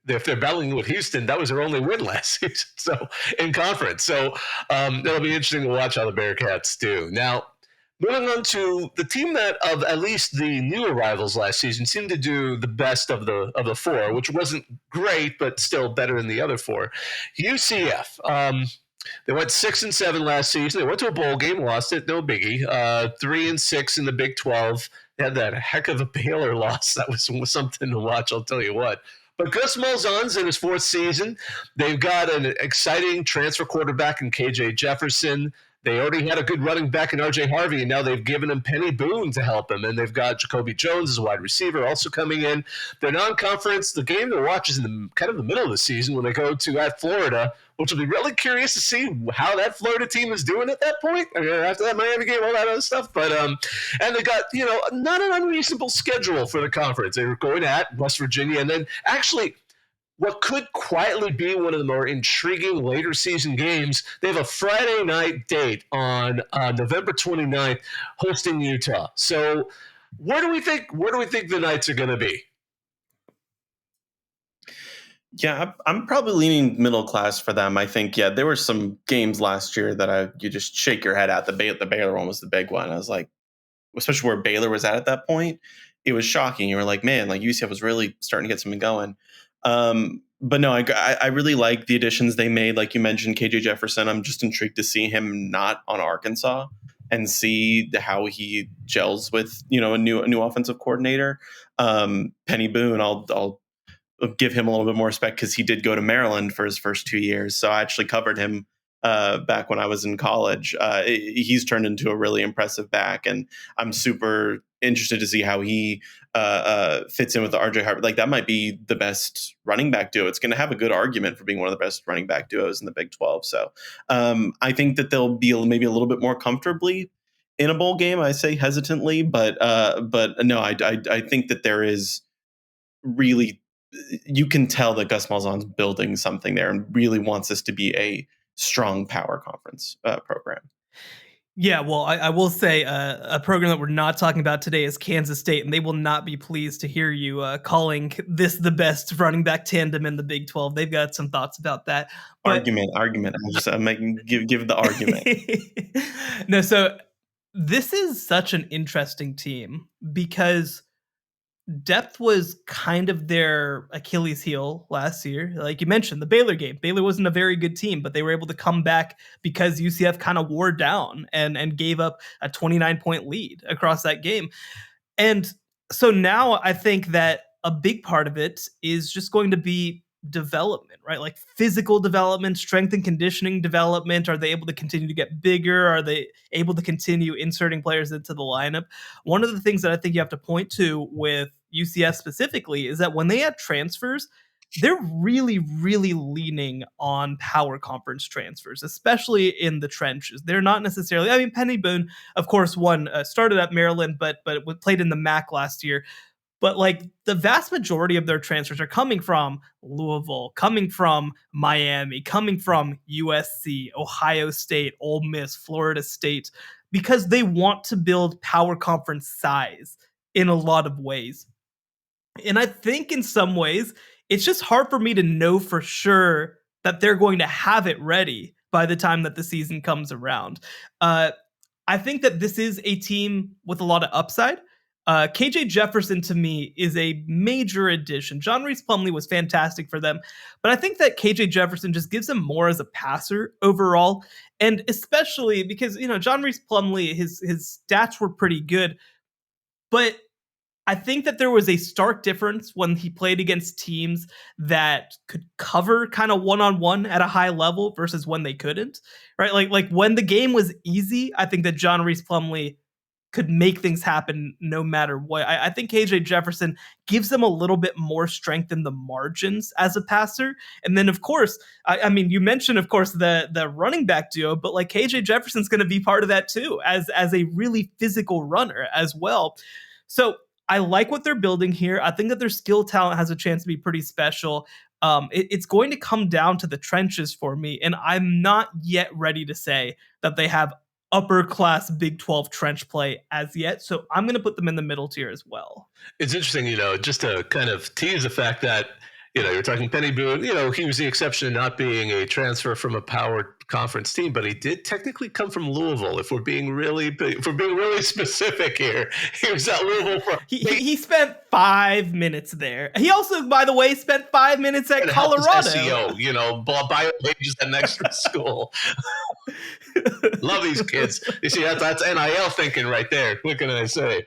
B: if they're battling with Houston, that was their only win last season. So in conference. So it'll be interesting to watch how the Bearcats do. Now, moving on to the team that of at least the new arrivals last season seemed to do the best of the four, which wasn't great, but still better than the other four. UCF. They went 6-7 last season. They went to a bowl game, lost it, no biggie. 3-6 in the Big 12. They had that heck of a Baylor loss. That was something to watch, I'll tell you what. But Gus Malzahn's in his fourth season. They've got an exciting transfer quarterback in KJ Jefferson. They already had a good running back in RJ Harvey, and now they've given him Penny Boone to help him. And they've got Jacoby Jones as a wide receiver also coming in. Their non-conference, the game to watch is in kind of the middle of the season when they go to at Florida, which will be really curious to see how that Florida team is doing at that point. I mean, after that Miami game, all that other stuff. But and they got, not an unreasonable schedule for the conference. They were going at West Virginia, and then actually – what could quietly be one of the more intriguing later season games. They have a Friday night date on November 29th hosting Utah. So where do we think the Knights are going to be?
C: Yeah, I'm probably leaning middle class for them. I think, there were some games last year that you just shake your head at. The Baylor one was the big one. I was like, especially where Baylor was at that point, it was shocking. You were like, man, like UCF was really starting to get something going. But no, I really like the additions they made. Like you mentioned, KJ Jefferson, I'm just intrigued to see him not on Arkansas and see how he gels with, a new offensive coordinator. Penny Boone, I'll give him a little bit more respect because he did go to Maryland for his first 2 years. So I actually covered him back when I was in college. He's turned into a really impressive back, and I'm super interested to see how he fits in with the RJ Harvey. Like that might be the best running back duo. It's going to have a good argument for being one of the best running back duos in the Big 12. So I think that they'll be maybe a little bit more comfortably in a bowl game. I say hesitantly, but no, I think that there is really, you can tell that Gus Malzahn's building something there and really wants this to be a strong power conference program.
D: Yeah, well, I will say a program that we're not talking about today is Kansas State, and they will not be pleased to hear you calling this the best running back tandem in the Big 12. They've got some thoughts about that. But
C: Argument. I'm making give the argument.
D: No, so this is such an interesting team because depth was kind of their Achilles heel last year. Like you mentioned, the Baylor game. Baylor wasn't a very good team, but they were able to come back because UCF kind of wore down and gave up a 29-point lead across that game. And so now I think that a big part of it is just going to be development, right? Like physical development, strength and conditioning development. Are they able to continue to get bigger? Are they able to continue inserting players into the lineup? One of the things that I think you have to point to with UCF specifically is that when they add transfers, they're really, really leaning on power conference transfers, especially in the trenches. They're not necessarily, I mean, Penny Boone, of course, started at Maryland, but played in the MAC last year. But like the vast majority of their transfers are coming from Louisville, coming from Miami, coming from USC, Ohio State, Ole Miss, Florida State, because they want to build power conference size in a lot of ways. And I think in some ways, it's just hard for me to know for sure that they're going to have it ready by the time that the season comes around. Uh, I think that this is a team with a lot of upside. KJ Jefferson to me is a major addition. John Reese Plumlee was fantastic for them, but I think that KJ Jefferson just gives them more as a passer overall, and especially because John Reese Plumlee, his stats were pretty good, but I think that there was a stark difference when he played against teams that could cover kind of one-on-one at a high level versus when they couldn't, right? Like when the game was easy, I think that John Reese Plumlee could make things happen no matter what. I think KJ Jefferson gives them a little bit more strength in the margins as a passer. And then, of course, I mean, you mentioned, of course, the running back duo, but like KJ Jefferson's going to be part of that too, as a really physical runner as well. So I like what they're building here. I think that their skill talent has a chance to be pretty special. It's going to come down to the trenches for me, and I'm not yet ready to say that they have upper class Big 12 trench play as yet. So I'm going to put them in the middle tier as well.
B: It's interesting, just to kind of tease the fact that, you're talking Penny Boone, he was the exception in not being a transfer from a power conference team, but he did technically come from Louisville. If we're being really specific here, he was at Louisville for
D: he spent 5 minutes there. He also, by the way, spent 5 minutes at Colorado.
B: SEO, bio pages at an extra school. Love these kids. You see, that's NIL thinking right there. What can I say?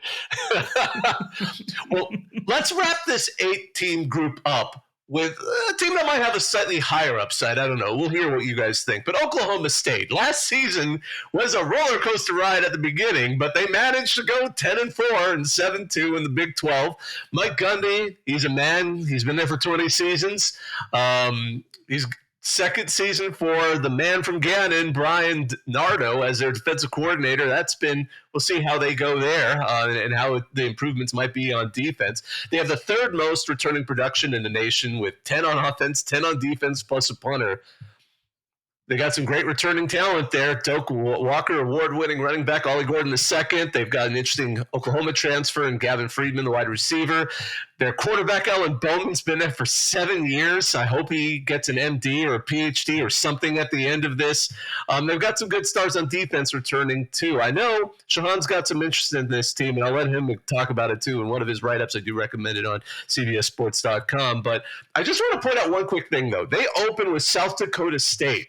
B: Well, let's wrap this 8-team group up with a team that might have a slightly higher upside. I don't know. We'll hear what you guys think. But Oklahoma State, last season was a roller coaster ride at the beginning, but they managed to go 10-4 and 7-2 in the Big 12. Mike Gundy, he's a man. He's been there for 20 seasons. He's second season for the man from Gannon, Brian Nardo, as their defensive coordinator. We'll see how they go there and how the improvements might be on defense. They have the third most returning production in the nation with 10 on offense, 10 on defense, plus a punter. They got some great returning talent there. Doak Walker, award-winning running back, Ollie Gordon II. They've got an interesting Oklahoma transfer and Gavin Friedman, the wide receiver. Their quarterback, Alan Bowman's been there for 7 years. I hope he gets an MD or a PhD or something at the end of this. They've got some good stars on defense returning, too. I know Shehan's got some interest in this team, and I'll let him talk about it, too. In one of his write-ups, I do recommend it on CBSSports.com. But I just want to point out one quick thing, though. They open with South Dakota State.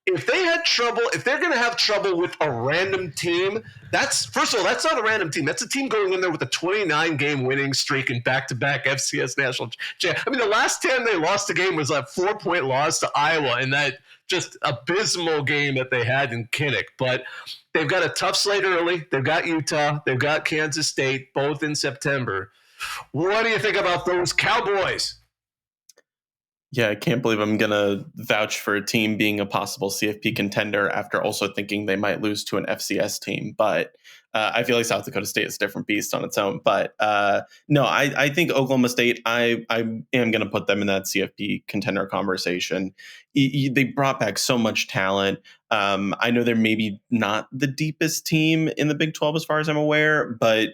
B: If they're going to have trouble with a random team, first of all, that's not a random team. That's a team going in there with a 29-game winning streak and back-to-back FCS national champ. I mean, the last 10 they lost the game was a 4-point loss to Iowa in that just abysmal game that they had in Kinnick. But they've got a tough slate early. They've got Utah. They've got Kansas State, both in September. What do you think about those Cowboys?
C: Yeah, I can't believe I'm going to vouch for a team being a possible CFP contender after also thinking they might lose to an FCS team. But I feel like South Dakota State is a different beast on its own. But no, I think Oklahoma State, I am going to put them in that CFP contender conversation. They brought back so much talent. I know they're maybe not the deepest team in the Big 12 as far as I'm aware, but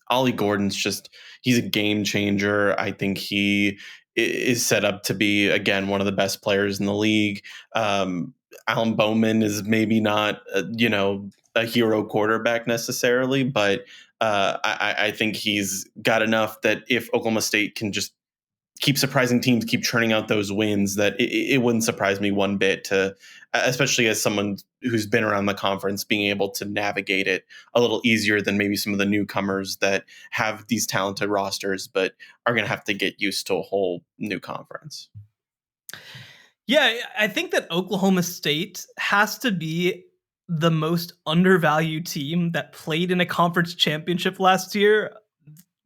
C: Ollie Gordon's he's a game changer. I think he is set up to be, again, one of the best players in the league. Alan Bowman is maybe not, a hero quarterback necessarily, but I think he's got enough that if Oklahoma State can just keep surprising teams, keep churning out those wins, that it wouldn't surprise me one bit to, especially as someone who's been around the conference, being able to navigate it a little easier than maybe some of the newcomers that have these talented rosters, but are going to have to get used to a whole new conference.
D: Yeah, I think that Oklahoma State has to be the most undervalued team that played in a conference championship last year,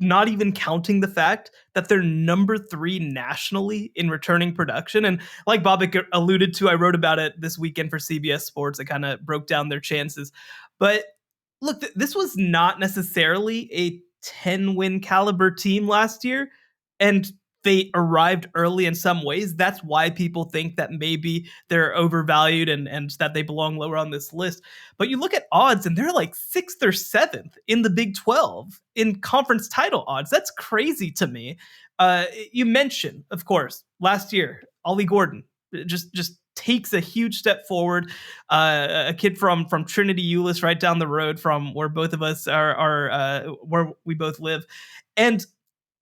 D: not even counting the fact that they're number 3 nationally in returning production. And like Bobak alluded to, I wrote about it this weekend for CBS Sports. I kind of broke down their chances. But look, this was not necessarily a 10-win caliber team last year. And they arrived early in some ways. That's why people think that maybe they're overvalued and that they belong lower on this list. But you look at odds and they're like 6th or 7th in the Big 12 in conference title odds. That's crazy to me. You mentioned, of course, last year, Ollie Gordon just takes a huge step forward. A kid from Trinity Euless, right down the road from where both of us are where we both live. And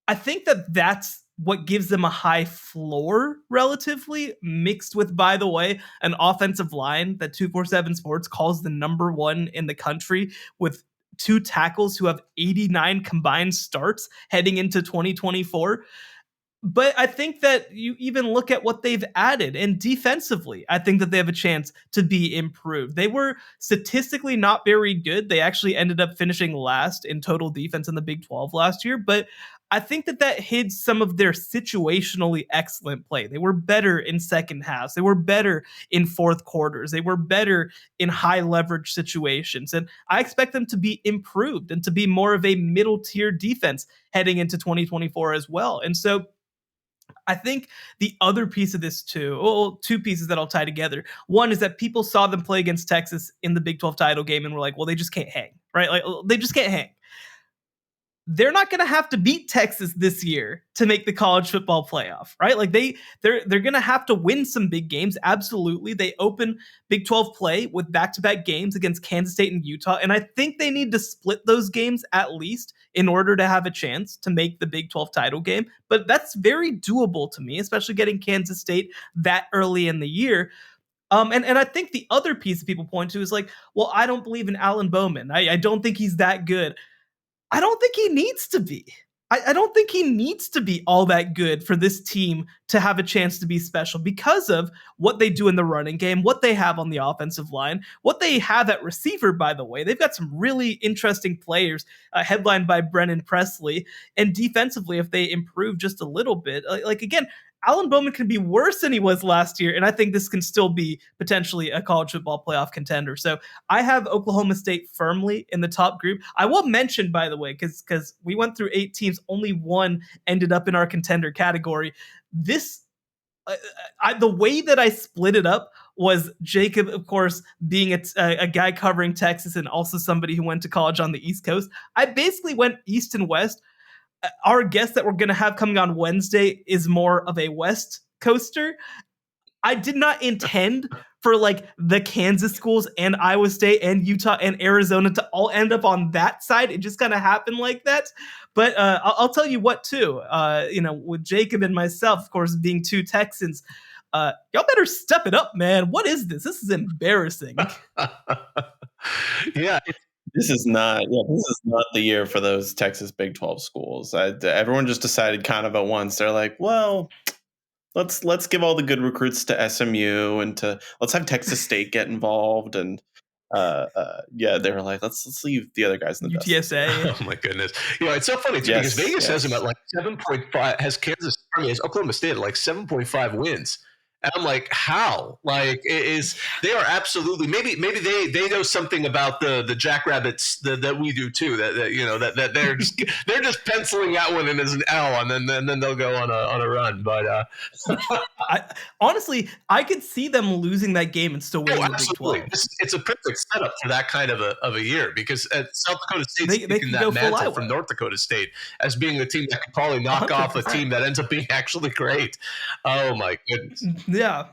D: I think that that's what gives them a high floor relatively, mixed with, by the way, an offensive line that 247 Sports calls the number 1 in the country, with 2 tackles who have 89 combined starts heading into 2024. But I think that you even look at what they've added, and defensively, I think that they have a chance to be improved. They were statistically not very good. They actually ended up finishing last in total defense in the Big 12 last year, but I think that hid some of their situationally excellent play. They were better in second halves. They were better in fourth quarters. They were better in high leverage situations. And I expect them to be improved and to be more of a middle tier defense heading into 2024 as well. And so I think the other piece of this too, well, 2 pieces that I'll tie together. One is that people saw them play against Texas in the Big 12 title game and were like, well, they just can't hang, right? Like, they just can't hang. They're not going to have to beat Texas this year to make the college football playoff, right? Like they're going to have to win some big games. Absolutely. They open Big 12 play with back-to-back games against Kansas State and Utah. And I think they need to split those games at least in order to have a chance to make the Big 12 title game. But that's very doable to me, especially getting Kansas State that early in the year. And I think the other piece that people point to is like, well, I don't believe in Alan Bowman. I don't think he's that good. I don't think he needs to be. I don't think he needs to be all that good for this team to have a chance to be special because of what they do in the running game, what they have on the offensive line, what they have at receiver, by the way. They've got some really interesting players headlined by Brennan Presley. And defensively, if they improve just a little bit, like again, Alan Bowman can be worse than he was last year, and I think this can still be potentially a college football playoff contender. So I have Oklahoma State firmly in the top group. I will mention, by the way, because we went through 8 teams, only 1 ended up in our contender category. This, the way that I split it up was Jacob, of course, being a guy covering Texas and also somebody who went to college on the East Coast. I basically went East and West. Our guest that we're going to have coming on Wednesday is more of a West Coaster. I did not intend for like the Kansas schools and Iowa State and Utah and Arizona to all end up on that side. It just kind of happened like that. But I'll tell you what, too, with Jacob and myself, of course, being 2 Texans, y'all better step it up, man. What is this? This is embarrassing.
B: Yeah.
C: This is not the year for those Texas Big 12 schools. Everyone just decided kind of at once. They're like, well, let's give all the good recruits to SMU and let's have Texas State get involved. And they were like, let's leave the other guys in the
D: UTSA.
B: Dust. Oh my goodness. It's so funny too, because Vegas has them at like 7.5, has Oklahoma State at like 7.5 wins. And I'm like, how? Like, they are absolutely, maybe they know something about the Jackrabbits that we do too. That they're just penciling that one in as an L, and then they'll go on a run. But
D: honestly, I could see them losing that game and still winning the Big 12.
B: It's a perfect setup for that kind of a year, because South Dakota State's taking that mantle from North Dakota State as being the team that could probably knock 100%. Off a team that ends up being actually great. Oh my goodness.
D: Yeah.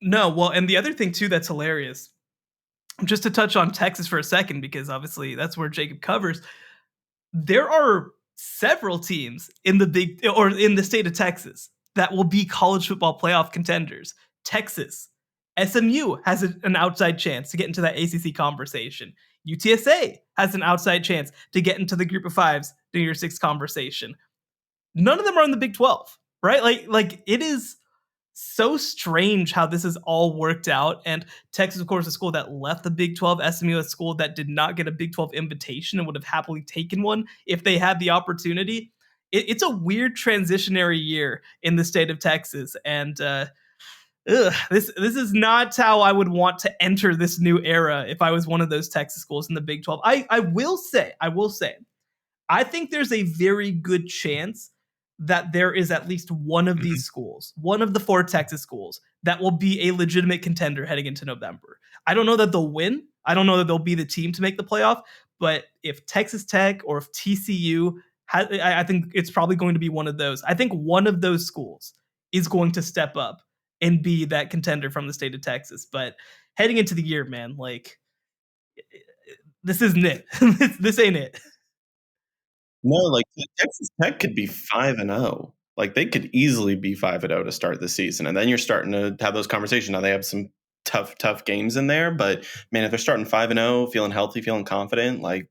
D: No, well, and the other thing, too, that's hilarious, just to touch on Texas for a second, because obviously that's where Jacob covers, there are several teams in the state of Texas that will be college football playoff contenders. Texas, SMU has an outside chance to get into that ACC conversation. UTSA has an outside chance to get into the group of 5s, New Year's 6 conversation. None of them are in the Big 12, right? Like it is so strange how this has all worked out. And Texas, of course, a school that left the Big 12. SMU, a school that did not get a Big 12 invitation and would have happily taken one if they had the opportunity. It's a weird transitionary year in the state of Texas. And this is not how I would want to enter this new era if I was one of those Texas schools in the Big 12. I will say, I think there's a very good chance that there is at least one of these schools, one of the 4 Texas schools, that will be a legitimate contender heading into November. I don't know that they'll win. I don't know that they'll be the team to make the playoff. But if Texas Tech or if TCU, I think it's probably going to be one of those. I think one of those schools is going to step up and be that contender from the state of Texas. But heading into the year, man, like, this isn't it. This ain't it.
C: No, like Texas Tech could be 5-0. Like they could easily be 5-0 to start the season, and then you're starting to have those conversations. Now they have some tough games in there, but man, if they're starting 5-0, feeling healthy, feeling confident, like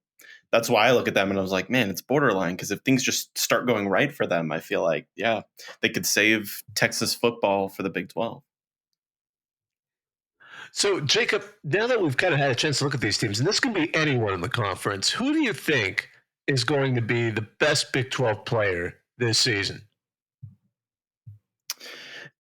C: that's why I look at them and I was like, man, it's borderline, because if things just start going right for them, I feel like, yeah, they could save Texas football for the Big 12.
B: So, Jacob, now that we've kind of had a chance to look at these teams, and this can be anyone in the conference, who do you think is going to be the best Big 12 player this season?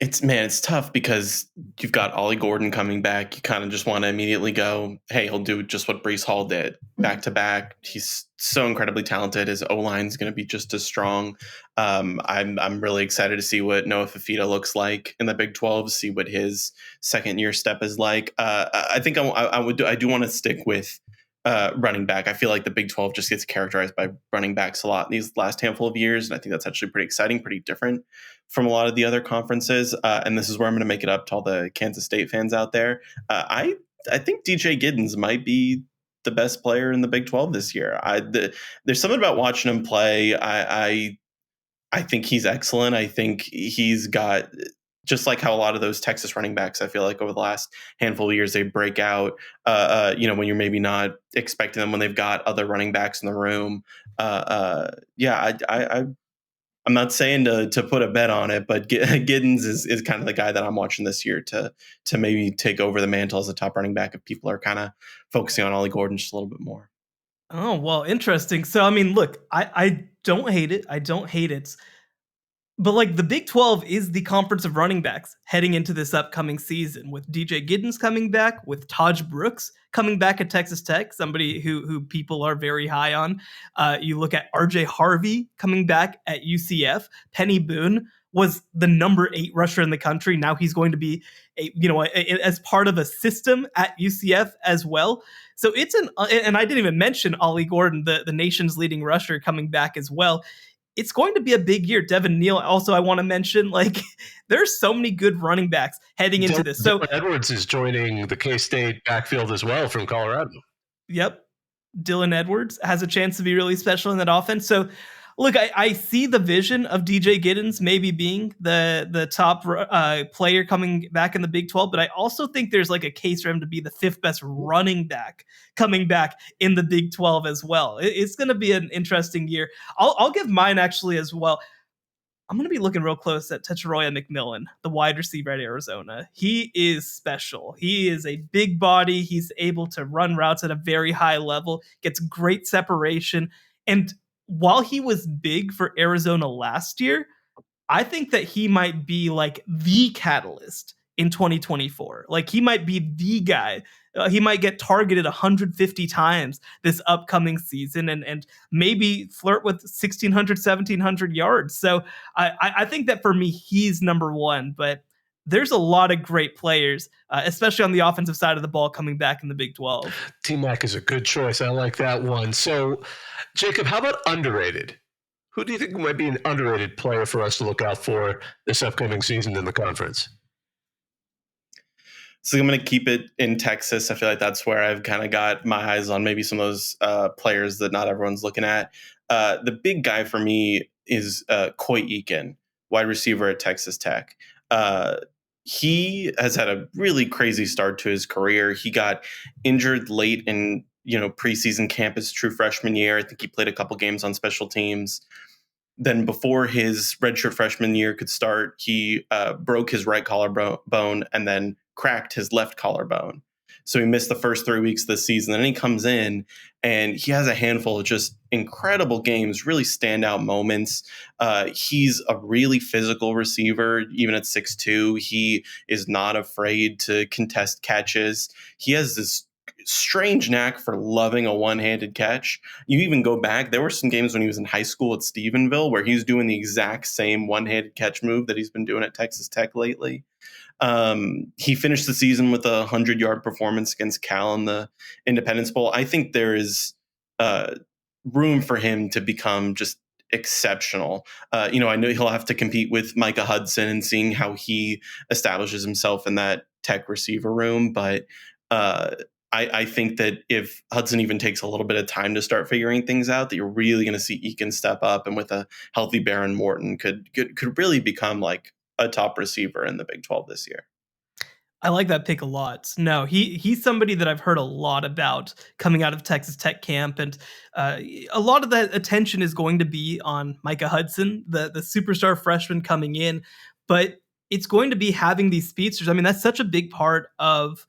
C: It's tough because you've got Ollie Gordon coming back. You kind of just want to immediately go, hey, he'll do just what Breece Hall did back to back. He's so incredibly talented. His O-line is going to be just as strong. I'm really excited to see what Noah Fifita looks like in the Big 12. See what his second year step is like. I think I do want to stick with running back. I feel like the Big 12 just gets characterized by running backs a lot in these last handful of years, and I think that's actually pretty exciting, pretty different from a lot of the other conferences. And this is where I'm going to make it up to all the Kansas State fans out there. I think DJ Giddens might be the best player in the Big 12 this year. There's something about watching him play. I think he's excellent. I think he's got, just like how a lot of those Texas running backs, I feel like over the last handful of years, they break out, when you're maybe not expecting them, when they've got other running backs in the room. I'm not saying to put a bet on it, but Giddens is kind of the guy that I'm watching this year to maybe take over the mantle as a top running back if people are kind of focusing on Ollie Gordon just a little bit more.
D: Oh, well, interesting. So, I mean, look, I don't hate it. I don't hate it. But like the Big 12 is the conference of running backs heading into this upcoming season, with DJ Giddens coming back, with Taj Brooks coming back at Texas Tech, somebody who people are very high on. You look at RJ Harvey coming back at UCF. Penny Boone was the number 8 rusher in the country. Now he's going to be as part of a system at UCF as well. So it's and I didn't even mention Ollie Gordon, the nation's leading rusher, coming back as well. It's going to be a big year. Devin Neal, also, I want to mention, like, there's so many good running backs heading into this. So
B: Dylan Edwards is joining the K-State backfield as well from Colorado.
D: Yep. Dylan Edwards has a chance to be really special in that offense. So, look, I see the vision of DJ Giddens maybe being the top player coming back in the Big 12, but I also think there's like a case for him to be the 5th best running back coming back in the Big 12 as well. It's going to be an interesting year. I'll give mine actually as well. I'm going to be looking real close at Techaroya McMillan, the wide receiver at Arizona. He is special. He is a big body. He's able to run routes at a very high level, gets great separation, and while he was big for Arizona last year, I think that he might be like the catalyst in 2024. Like he might be the guy. He might get targeted 150 times this upcoming season and maybe flirt with 1,600, 1,700 yards. So I think that for me, he's number one. But there's a lot of great players, especially on the offensive side of the ball, coming back in the Big 12.
B: T-Mac is a good choice. I like that one. So, Jacob, how about underrated? Who do you think might be an underrated player for us to look out for this upcoming season in the conference?
C: So I'm going to keep it in Texas. I feel like that's where I've kind of got my eyes on maybe some of those players that not everyone's looking at. The big guy for me is Coy Eakin, wide receiver at Texas Tech. He has had a really crazy start to his career. He got injured late in preseason camp his true freshman year. I think he played a couple games on special teams. Then before his redshirt freshman year could start, he broke his right collarbone and then cracked his left collarbone. So he missed the first 3 weeks of the season. Then he comes in and he has a handful of just incredible games, really standout moments. He's a really physical receiver, even at 6'2". He is not afraid to contest catches. He has this strange knack for loving a one-handed catch. You even go back, there were some games when he was in high school at Stephenville where he's doing the exact same one-handed catch move that he's been doing at Texas Tech lately. He finished the season with a 100-yard performance against Cal in the Independence Bowl. I think there is room for him to become just exceptional. I know he'll have to compete with Micah Hudson and seeing how he establishes himself in that Tech receiver room, but I think that if Hudson even takes a little bit of time to start figuring things out, that you're really going to see Eakin step up, and with a healthy Baron Morton could really become like a top receiver in the Big 12 this year.
D: I like that pick a lot. No, he's somebody that I've heard a lot about coming out of Texas Tech camp, and a lot of that attention is going to be on Micah Hudson, the superstar freshman coming in, but it's going to be having these speedsters. I mean, that's such a big part of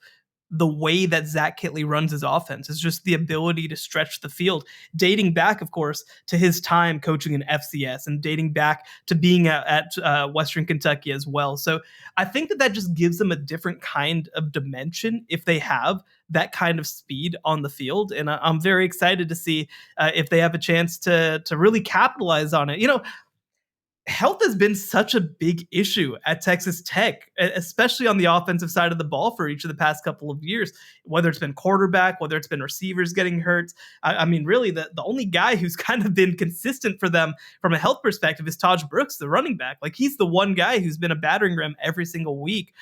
D: the way that Zach Kittley runs his offense, is just the ability to stretch the field, dating back, of course, to his time coaching in FCS and dating back to being at Western Kentucky as well. So I think that just gives them a different kind of dimension if they have that kind of speed on the field. And I'm very excited to see if they have a chance to really capitalize on it. Health has been such a big issue at Texas Tech, especially on the offensive side of the ball for each of the past couple of years, whether it's been quarterback, whether it's been receivers getting hurt. I mean, really, the only guy who's kind of been consistent for them from a health perspective is Taj Brooks, the running back. Like, he's the one guy who's been a battering ram every single week.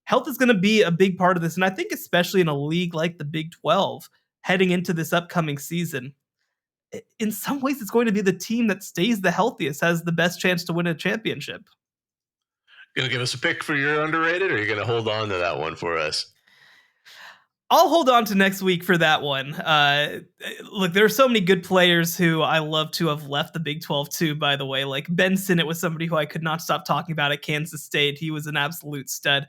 D: Health is going to be a big part of this, and I think especially in a league like the Big 12, heading into this upcoming season, in some ways, it's going to be the team that stays the healthiest, has the best chance to win a championship.
B: Going to give us a pick for your underrated, or are you going to hold on to that one for us?
D: I'll hold on to next week for that one. Look, there are so many good players who I love to have left the Big 12 too, by the way. Like Ben Sinnott was somebody who I could not stop talking about at Kansas State. He was an absolute stud.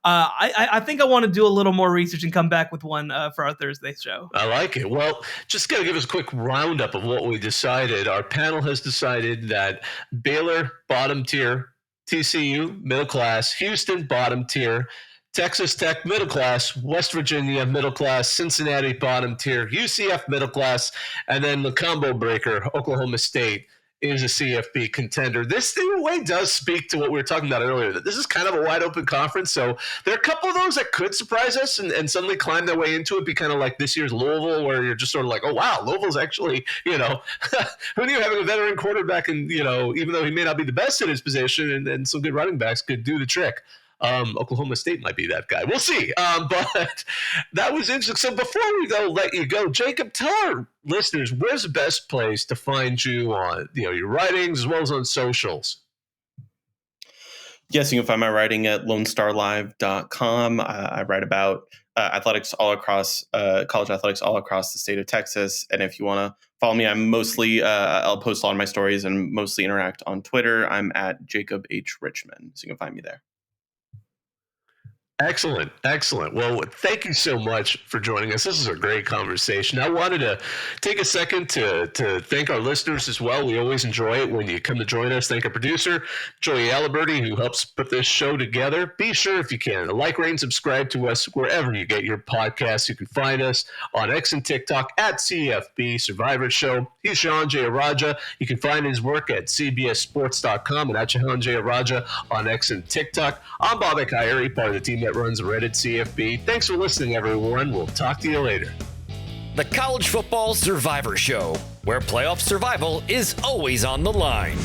D: I think I want to do a little more research and come back with one for our Thursday show.
B: I like it. Well, just got to give us a quick roundup of what we decided. Our panel has decided that Baylor, bottom tier, TCU, middle class, Houston, bottom tier, Texas Tech, middle class, West Virginia, middle class, Cincinnati, bottom tier, UCF, middle class, and then the combo breaker, Oklahoma State, is a CFP contender. This, in a way, does speak to what we were talking about earlier, that this is kind of a wide open conference. So there are a couple of those that could surprise us and suddenly climb their way into it, be kind of like this year's Louisville, where you're just sort of like, oh, wow, Louisville's actually, who knew having a veteran quarterback and, even though he may not be the best in his position and some good running backs could do the trick. Oklahoma State might be that guy. We'll see. But that was interesting. So before we let you go, Jacob, tell our listeners, where's the best place to find you on, your writings as well as on socials?
C: Yes, you can find my writing at LoneStarLive.com. I write about athletics all across college athletics all across the state of Texas. And if you want to follow me, I'm mostly I'll post a lot of my stories and mostly interact on Twitter. I'm at Jacob H. Richman, so you can find me there.
B: Excellent. Well, thank you so much for joining us. This is a great conversation. I wanted to take a second to thank our listeners as well. We always enjoy it when you come to join us. Thank our producer, Joey Aliberti, who helps put this show together. Be sure, if you can, to like, rate, and subscribe to us wherever you get your podcasts. You can find us on X and TikTok at CFB Survivor Show. He's Shehan Jayaraja. You can find his work at cbssports.com and at Shehan Jayaraja on X and TikTok. I'm Bobak Irie, part of the team that runs Reddit CFB. Thanks for listening, everyone. We'll talk to you later.
A: The College Football Survivor Show, where playoff survival is always on the line.